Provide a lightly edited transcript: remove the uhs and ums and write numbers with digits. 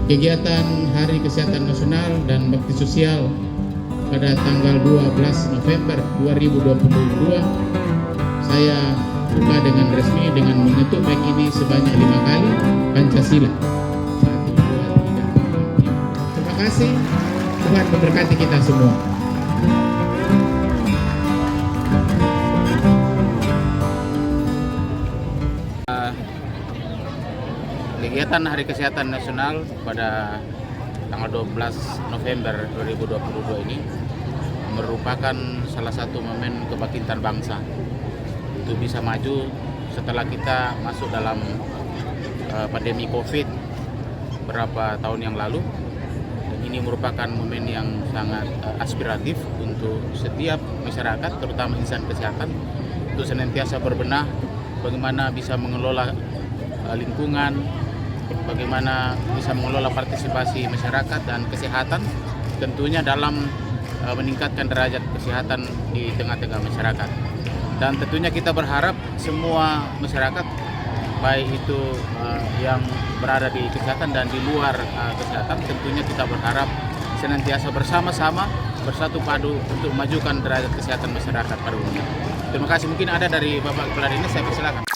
kegiatan Hari Kesehatan Nasional dan Bakti Sosial pada tanggal 12 November 2022 saya buka dengan resmi dengan mengetuk mic ini sebanyak 5 kali Pancasila. 1, 2, 3, 4, 5. Terima kasih. Tuhan memberkati kita semua. Kegiatan Hari Kesehatan Nasional pada tanggal 12 November 2022 ini merupakan salah satu momen kebangkitan bangsa untuk bisa maju setelah kita masuk dalam pandemi COVID beberapa tahun yang lalu. Dan ini merupakan momen yang sangat aspiratif untuk setiap masyarakat, terutama insan kesehatan, untuk senantiasa berbenah bagaimana bisa mengelola lingkungan, bagaimana bisa mengelola partisipasi masyarakat dan kesehatan, tentunya dalam meningkatkan derajat kesehatan di tengah-tengah masyarakat. Dan tentunya kita berharap semua masyarakat, baik itu yang berada di kesehatan dan di luar kesehatan, tentunya kita berharap senantiasa bersama-sama bersatu padu untuk memajukan derajat kesehatan masyarakat pada umumnya. Terima kasih. Mungkin ada dari Bapak Kepala Dinas, saya persilakan.